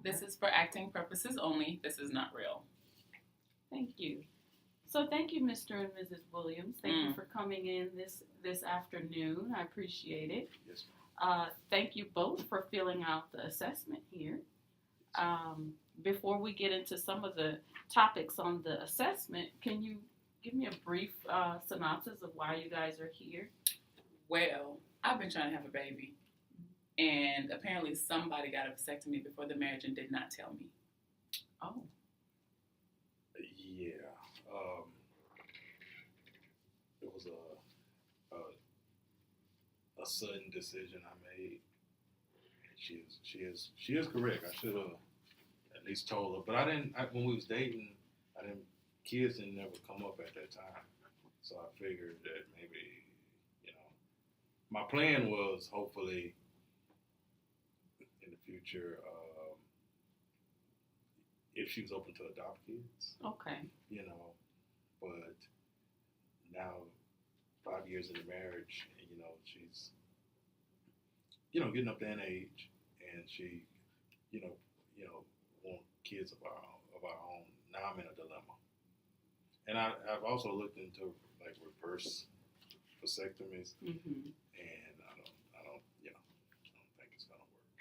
This is for acting purposes only. This is not real. Thank you. So thank you, Mr. and Mrs. Williams. Thank you for coming in this afternoon. I appreciate it. Yes, thank you both for filling out the assessment here. Before we get into some of the topics on the assessment, can you give me a brief synopsis of why you guys are here? Well, I've been trying to have a baby, and apparently somebody got a vasectomy before the marriage and did not tell me. Oh. Yeah. It was a sudden decision I made. She is correct. I should have at least told her, but I didn't. When we was dating, kids didn't never come up at that time, so I figured that maybe, my plan was hopefully in the future, if she was open to adopt kids. Okay. But now 5 years into marriage, she's, getting up there in age, and she, want kids of our own. Now I'm in a dilemma, and I've also looked into like reverse vasectomies, Mm-hmm. and I don't think it's gonna work.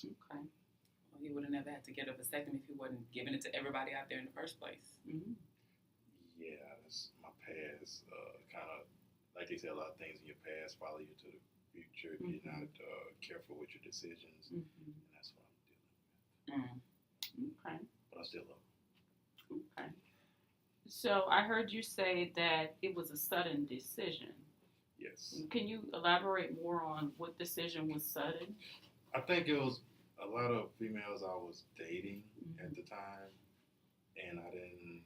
Okay. Well, he would have never had to get a vasectomy if he wasn't giving it to everybody out there in the first place. Mm-hmm. Yeah, that's my past. Kind of, like they say, a lot of things in your past follow you to the future if you're not careful with your decisions, and that's what I'm dealing with. Okay. But I still love her. Okay. So I heard you say that it was a sudden decision. Yes. Can you elaborate more on what decision was sudden? I think it was a lot of females I was dating at the time, and I didn't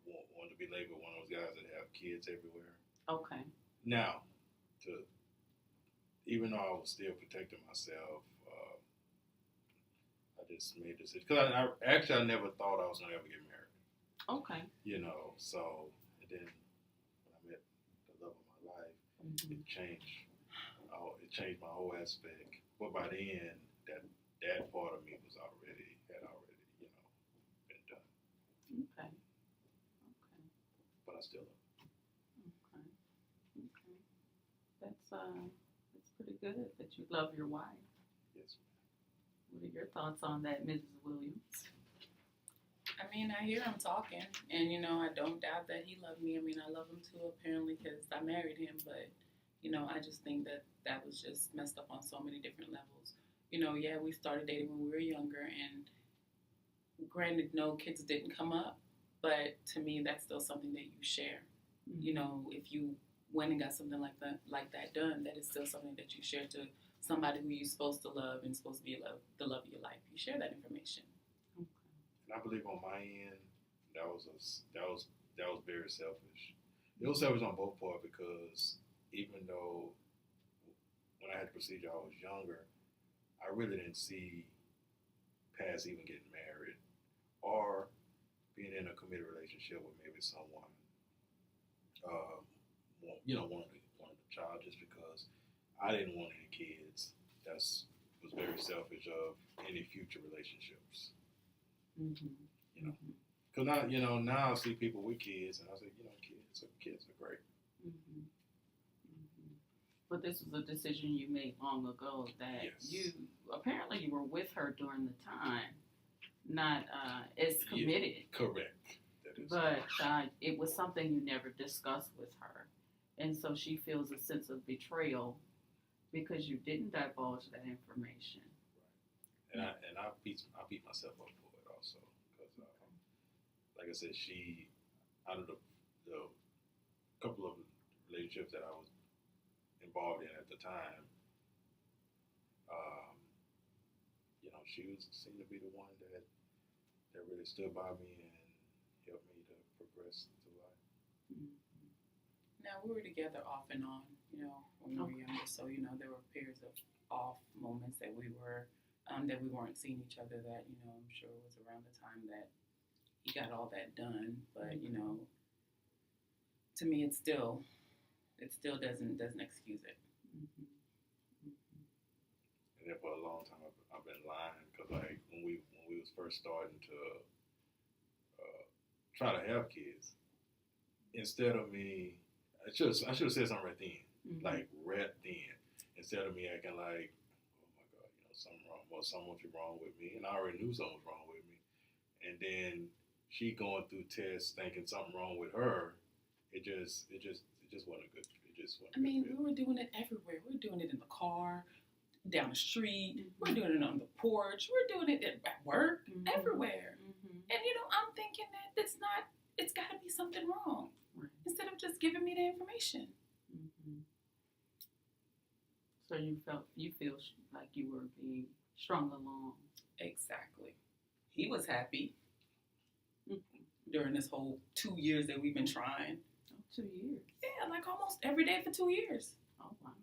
want to be labeled one of those guys that have kids everywhere. Okay. Now, even though I was still protecting myself, I just made this decision. Because I never thought I was going to ever get married. Okay. So, and then when I met the love of my life, it changed. It changed my whole aspect. But by then, that part of me had already, been done. Okay. But I still love her. Okay. That's pretty good that you love your wife. Yes. What are your thoughts on that, Mrs. Williams? I mean, I hear him talking, and, I don't doubt that he loved me. I mean, I love him too, apparently, because I married him, but, I just think that was just messed up on so many different levels. Yeah, we started dating when we were younger, and granted, no kids didn't come up, but to me, that's still something that you share. If you went and got something like that done, that is still something that you share to somebody who you're supposed to love and supposed to be the love of your life. You share that information. And I believe on my end, that was very selfish. It was selfish on both parts because even though when I had the procedure I was younger, I really didn't see past even getting married or being in a committed relationship with maybe someone, wanted a child just because I didn't want any kids. That was very selfish of any future relationships. Because now I see people with kids, and I say, kids are great. But this was a decision you made long ago that Yes. you were with her during the time, not as committed. Yeah, correct. That is but it was something you never discussed with her, and so she feels a sense of betrayal because you didn't divulge that information. Right. And I beat myself up for it also because, like I said, she out of the couple of relationships that I was involved in at the time, she seemed to be the one that really stood by me and helped me to progress through life. Now, we were together off and on, when we were younger. So, there were periods of off moments that we weren't seeing each other that, I'm sure it was around the time that he got all that done. But, to me, it still doesn't excuse it. And then for a long long time I've been lying because like when we was first starting to try to have kids, instead of me, I should have said something right then, like right then, instead of me acting like, oh my God, you know, something wrong, well, something was wrong with me, and I already knew something was wrong with me, and then she going through tests thinking something wrong with her, it just wasn't good. It just wasn't. I mean, good. we were doing it everywhere. We were doing it in the car, down the street. We're doing it on the porch. We're doing it at work, everywhere. And I'm thinking that it's got to be something wrong. Right. Instead of just giving me the information. So you feel like you were being strung along. Exactly. He was happy during this whole 2 years that we've been trying. Oh, 2 years. Yeah, like almost every day for 2 years. Oh wow.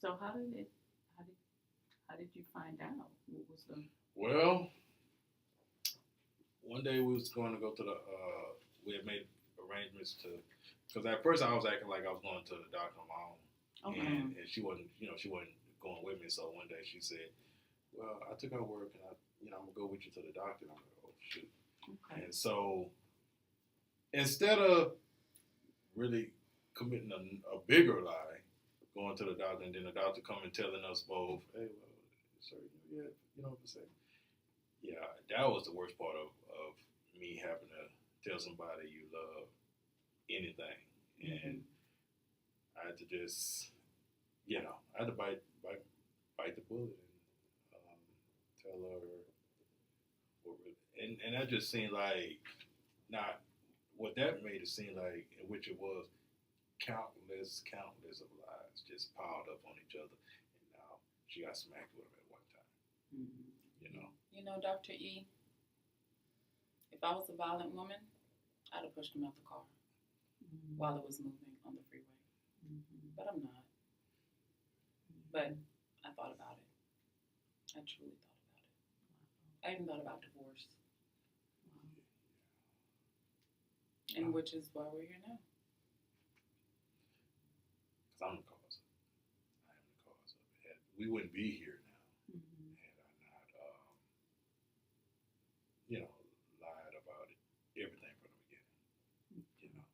So how did you find out? What was the? Well, one day we was going to go to we had made arrangements because at first I was acting like I was going to the doctor on my own. Okay. And she wasn't going with me. So one day she said, well, I took out work and I'm going to go with you to the doctor. And I'm like, oh, shoot. Okay. And so instead of really committing a bigger lie, going to the doctor and then the doctor coming telling us both, hey, well, sir, yeah, you know what to say. Yeah, that was the worst part of me having to tell somebody you love anything. And I had to just, I had to bite the bullet and tell her and that just seemed like not what that made it seem like, in which it was countless of lies just piled up on each other, and now she got smacked with them at one time. Dr. E, if I was a violent woman, I'd have pushed him out the car while it was moving on the freeway. But I'm not. But I thought about it. I truly thought about it. I even thought about divorce. And which is why we're here now. Because I'm the cause of it. I am the cause of it. We wouldn't be here now had I not, lied about it, everything from the beginning.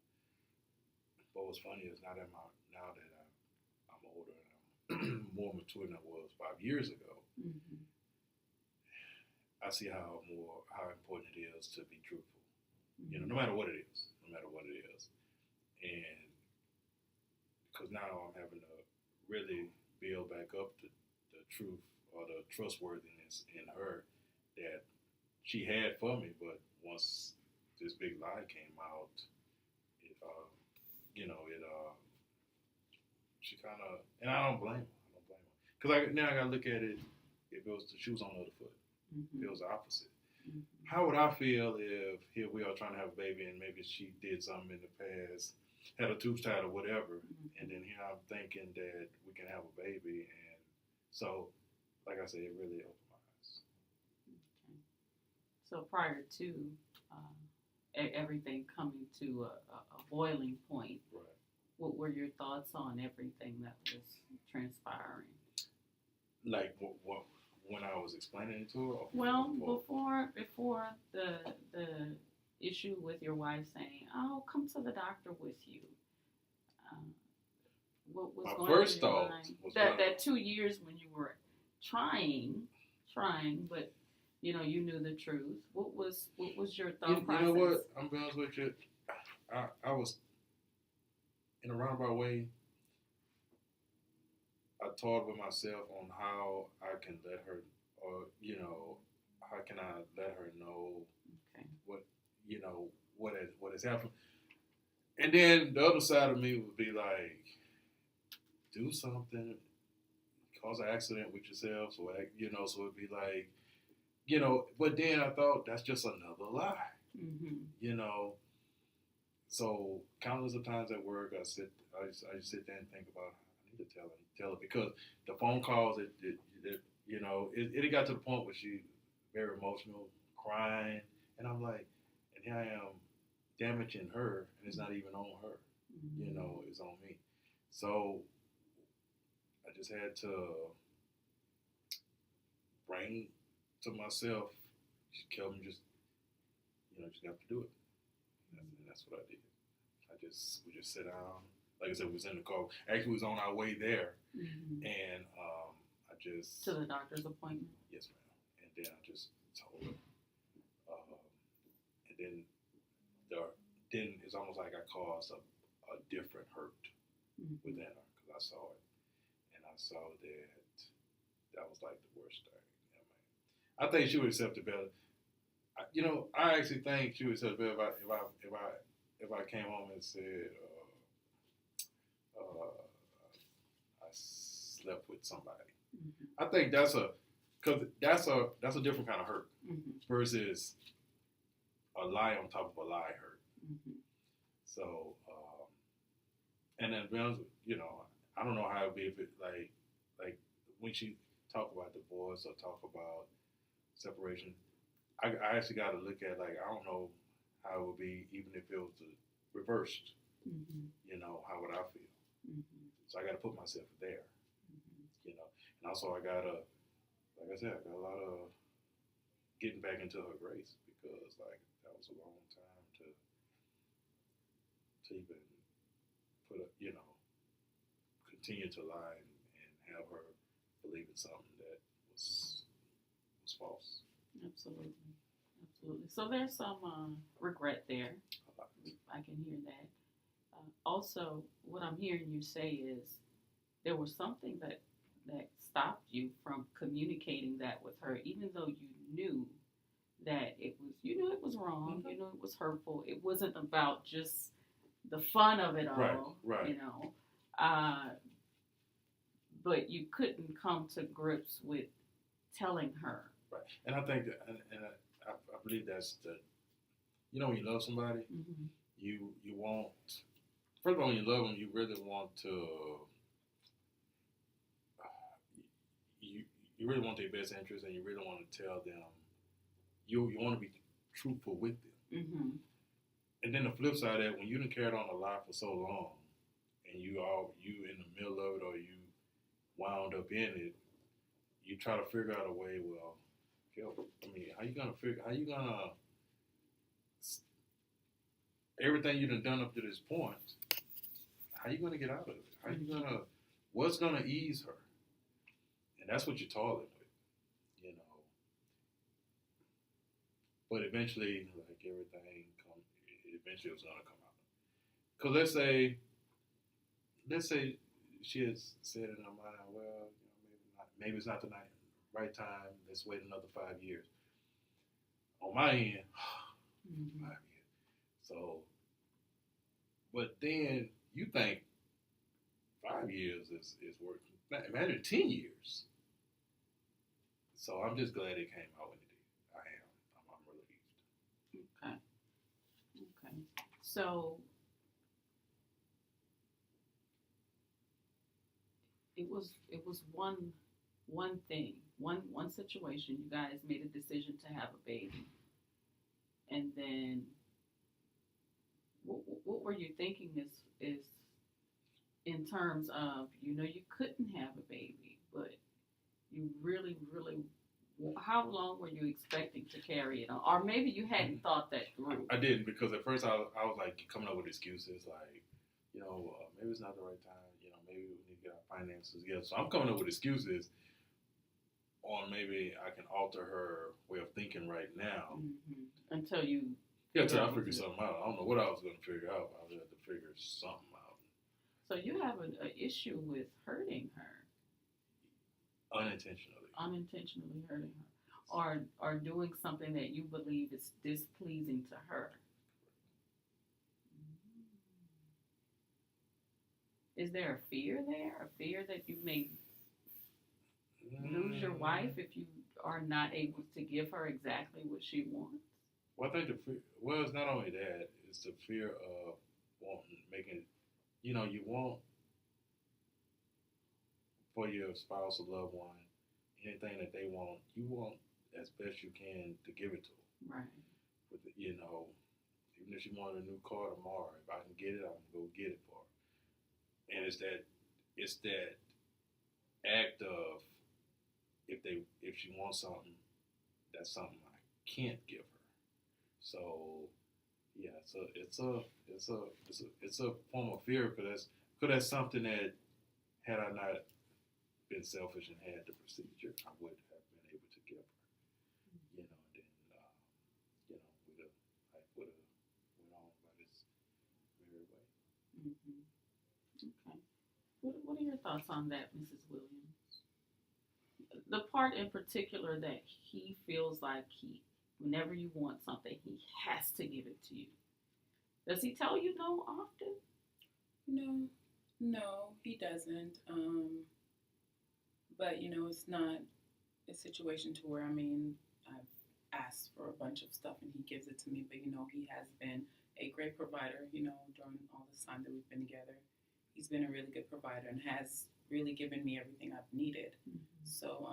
But what's funny is now that I'm older and I'm more mature than I was 5 years ago, I see how important it is to be truthful. No matter what it is. And because now I'm having to really build back up the truth or the trustworthiness in her that she had for me, but once this big lie came out, she kind of, and I don't blame her. Because now I got to look at it, if it was the shoes on the other foot, if it was the opposite. How would I feel if here we are trying to have a baby and maybe she did something in the past, had a tube tied or whatever, and then here I'm thinking that we can have a baby, and so, like I said, it really opened my eyes. Okay. So prior to everything coming to a boiling point, Right. What were your thoughts on everything that was transpiring? Like what when I was explaining it to her? Well, before the issue with your wife saying, "I'll come to the doctor with you," what was my going first through your thought mind? was That 2 years when you were trying, but you knew the truth. What was your thought process? You know what? I'm being honest with you. I was in a roundabout way. I talked with myself on how I can let her, or how can I let her know what has happened. And then the other side of me would be like, do something, cause an accident with yourself, so it'd be like, But then I thought that's just another lie, So countless of times at work, I sit there and think about, I need to tell her because the phone calls, it got to the point where she very emotional, crying, and I'm like, and here I am damaging her, and it's not even on her, it's on me. So I just had to bring to myself, just Kelvin, just just have to do it. And that's what I did. We just sat down. Like I said, we was in the car. Actually, we was on our way there, and I just To the doctor's appointment. yes, ma'am. And then I just told her, and then it's almost like I caused a different hurt within her because I saw it, and I saw that was like the worst thing. Yeah, man. I think she would accept it better. I actually think she would accept it better if I came home and said I slept with somebody. I think that's a different kind of hurt versus a lie on top of a lie hurt. So, and then I don't know how it would be if it like when she talk about divorce or talk about separation. I actually got to look at I don't know how it would be even if it was reversed. How would I feel? So I got to put myself there. And also I gotta, like I said, I got a lot of getting back into her grace because that was a long time to even continue to lie and have her believe in something that was false. Absolutely. So there's some regret there. I can hear that. Also, what I'm hearing you say is there was something that stopped you from communicating that with her, even though you knew that it was wrong, you knew it was hurtful. It wasn't about just the fun of it all, right. But you couldn't come to grips with telling her. Right, and I think that, and I believe that's when you love somebody, you want. First of all, when you love them, you really want to. You really want their best interest, and you really want to tell them. You want to be truthful with them. And then the flip side of that, when you done carried on a lie for so long, and you in the middle of it, or you wound up in it, you try to figure out a way. Well, how you gonna everything you done up to this point? How you gonna get out of it? What's gonna ease her? And that's what you're toiling with, But eventually, eventually it was gonna come out. Cause let's say she has said in her mind, well, maybe it's not the right time. Let's wait another 5 years. On my end, 5 years. So, but then you think 5 years is working. Imagine 10 years. So I'm just glad it came out when it did. I am. I'm relieved. Okay. So it was one thing, one situation. You guys made a decision to have a baby, and then what were you thinking is in terms of you couldn't have a baby, but you really how long were you expecting to carry it on, or maybe you hadn't thought that through? I didn't, because at first I was coming up with excuses maybe it's not the right time. Maybe we need to get our finances together. So I'm coming up with excuses on maybe I can alter her way of thinking right now. Until you. Yeah, until I figure something out. I don't know what I was going to figure out. I would have to figure something out. So you have an issue with hurting her. Unintentionally hurting her. Or doing something that you believe is displeasing to her. Is there a fear there? A fear that you may lose your wife if you are not able to give her exactly what she wants? Well, I think it's not only that. It's the fear of making, you want for your spouse or loved one, anything that they want, you want as best you can to give it to them. Right. With even if she wanted a new car tomorrow, if I can get it, I'm going to go get it for her. and it's that act of if she wants something, that's something I can't give her. So yeah, it's a form of fear because that's something that had I not been selfish and had the procedure, I would have been able to give her. You know, and then life would have went on by this merry way. Hmm. Okay. What are your thoughts on that, Mrs. Williams? The part in particular that he feels like whenever you want something, he has to give it to you. Does he tell you no often? No, no, he doesn't. But it's not a situation to where I've asked for a bunch of stuff and he gives it to me. But he has been a great provider. During all this time that we've been together, he's been a really good provider and has really given me everything I've needed. Mm-hmm. So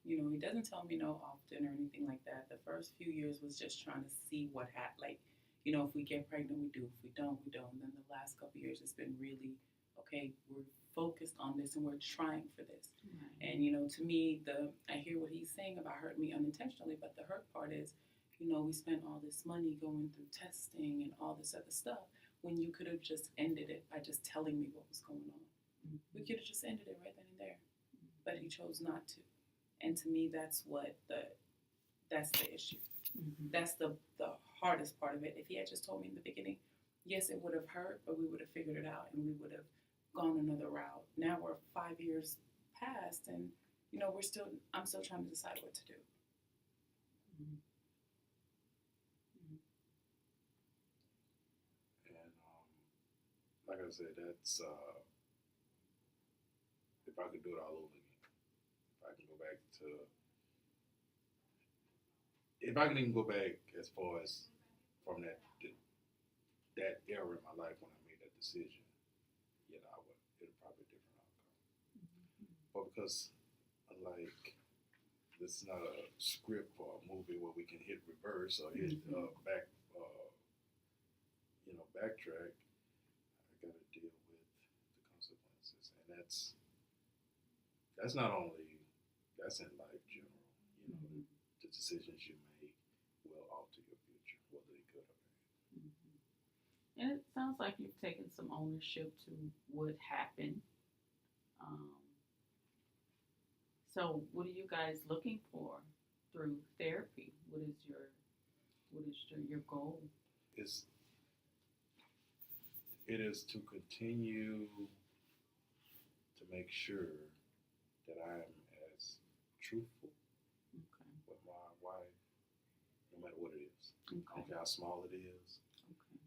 he doesn't tell me no often or anything like that. The first few years was just trying to see what like, if we get pregnant, we do. If we don't, we don't. And then the last couple of years, it's been really okay. We're focused on this and we're trying for this. Right. And to me, I hear what he's saying about hurting me unintentionally, but the hurt part is, we spent all this money going through testing and all this other stuff when you could have just ended it by just telling me what was going on. Mm-hmm. We could have just ended it right then and there, but he chose not to. And to me, that's the issue. Mm-hmm. That's the hardest part of it. If he had just told me in the beginning, yes, it would have hurt, but we would have figured it out and we would have gone another route. Now we're 5 years past, and I'm still trying to decide what to do. Mm-hmm. And like I said, that's if I could do it all over again. If I can even go back as far as from that era in my life when I made that decision, I would. It'd probably be a different outcome. Mm-hmm. But because unlike this is not a script or a movie where we can hit reverse or hit backtrack, I got to deal with the consequences, and that's not only that's in life general. Mm-hmm. The decisions you make will alter your future, whether they good or bad. Mm-hmm. And it sounds like you've taken some ownership to what happened. So, what are you guys looking for through therapy? What is your goal? It is to continue to make sure that I am as truthful Okay. with my wife, no matter what it is. Okay. I don't care how small it is. Okay.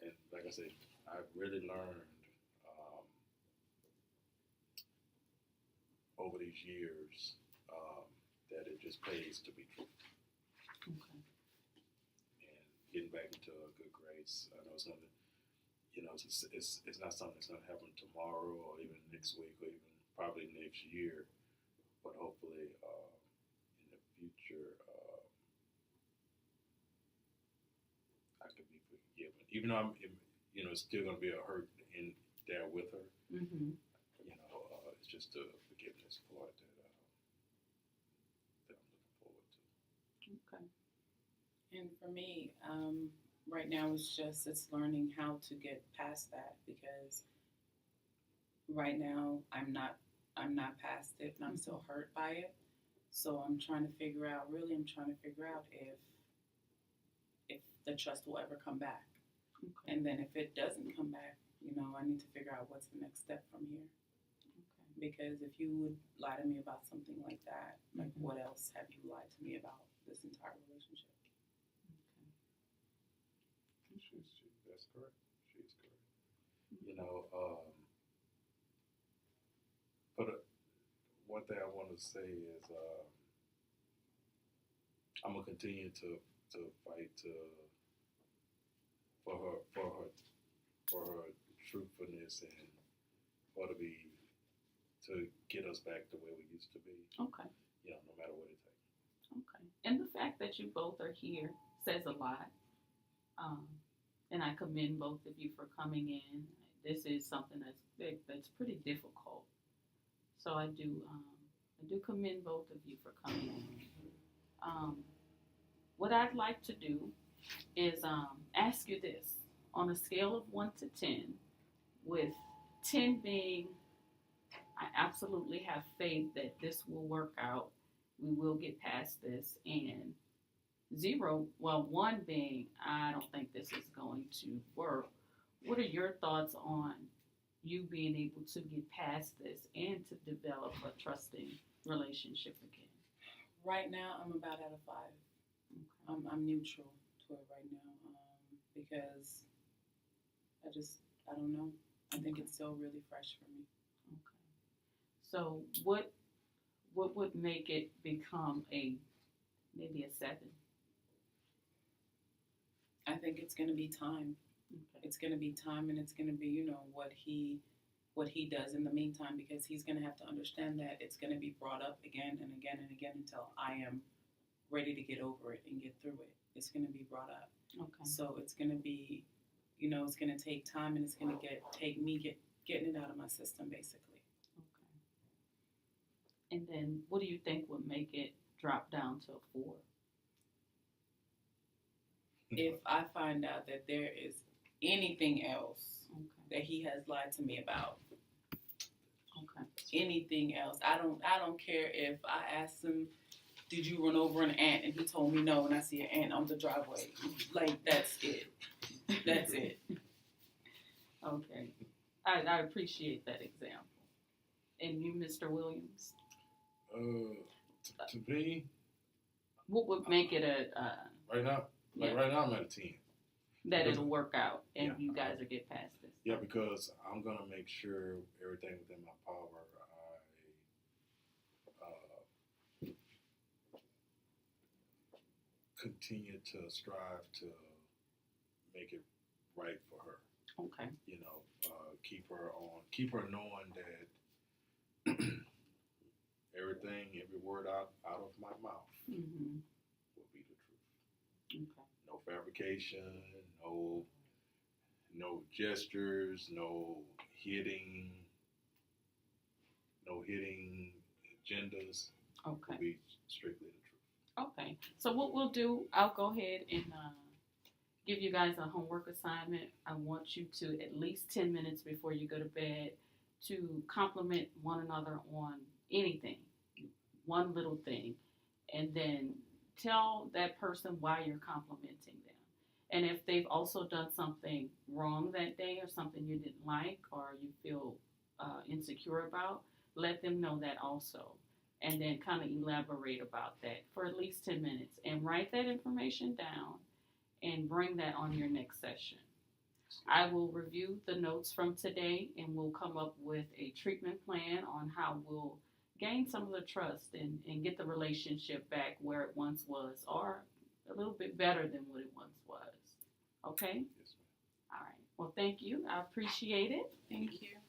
And like I said, I've really learned over these years that it just pays to be truthful. Okay. And getting back into a good grace, I know it's going to, it's not something that's going to happen tomorrow or even next week or even probably next year, but hopefully in the future I could be forgiven. Even though it's still going to be a hurt in there with her. Mm-hmm. It's just the forgiveness part that I'm looking forward to. Okay. And for me, right now it's learning how to get past that, because right now I'm not past it and I'm still hurt by it. So I'm trying to figure out if the trust will ever come back. Okay. And then if it doesn't come back, I need to figure out what's the next step from here. Okay. Because if you would lie to me about something like that, like Mm-hmm. what else have you lied to me about this entire relationship? That's correct. She's correct. Mm-hmm. But one thing I want to say is I'm gonna continue to fight for her truthfulness and to get us back to where we used to be. Okay. No matter what it takes. Okay. And the fact that you both are here says a lot. and I commend both of you for coming in. This is something that's pretty difficult. So I do commend both of you for coming in. What I'd like to do is ask you this: on a scale of 1 to 10, with 10 being I absolutely have faith that this will work out, we will get past this, and 1 being I don't think this is going to work. What are your thoughts on you being able to get past this and to develop a trusting relationship again? Right now, I'm about at a 5. Okay. I'm neutral to it right now because I don't know. I think it's still really fresh for me. Okay. So what would make it become maybe a 7? I think it's going to be time. Okay. It's going to be time, and it's going to be, what he does in the meantime, because he's going to have to understand that it's going to be brought up again and again and again until I am ready to get over it and get through it. It's going to be brought up. Okay. So it's going to be, it's going to take time, and it's going to take me getting it out of my system, basically. Okay. And then what do you think would make it drop down to a 4? If I find out that there is anything else Okay. that he has lied to me about, Okay. anything else, I don't care if I asked him, did you run over an ant, and he told me no, and I see an ant on the driveway. Like, that's it. That's it. Okay. I appreciate that example. And you, Mr. Williams? To me, What would make it right now, right now I'm at a 10. that it'll work out and Yeah. you guys will get past this? Yeah, because I'm gonna make sure everything within my power, I continue to strive to make it right for her. Okay. Keep her knowing that everything, every word out of my mouth Mm-hmm. will be the truth. Okay. No fabrication, no gestures, no hitting agendas. Okay. Will be strictly the truth. Okay. So what we'll do, I'll go ahead and give you guys a homework assignment. I want you to, at least 10 minutes before you go to bed, to compliment one another on anything, one little thing, and then tell that person why you're complimenting them. And if they've also done something wrong that day or something you didn't like or you feel insecure about, let them know that also. And then kind of elaborate about that for at least 10 minutes and write that information down and bring that on your next session. I will review the notes from today and we'll come up with a treatment plan on how we'll gain some of the trust and get the relationship back where it once was, or a little bit better than what it once was. Okay? Yes, ma'am. All right. Well, thank you. I appreciate it. Thank you.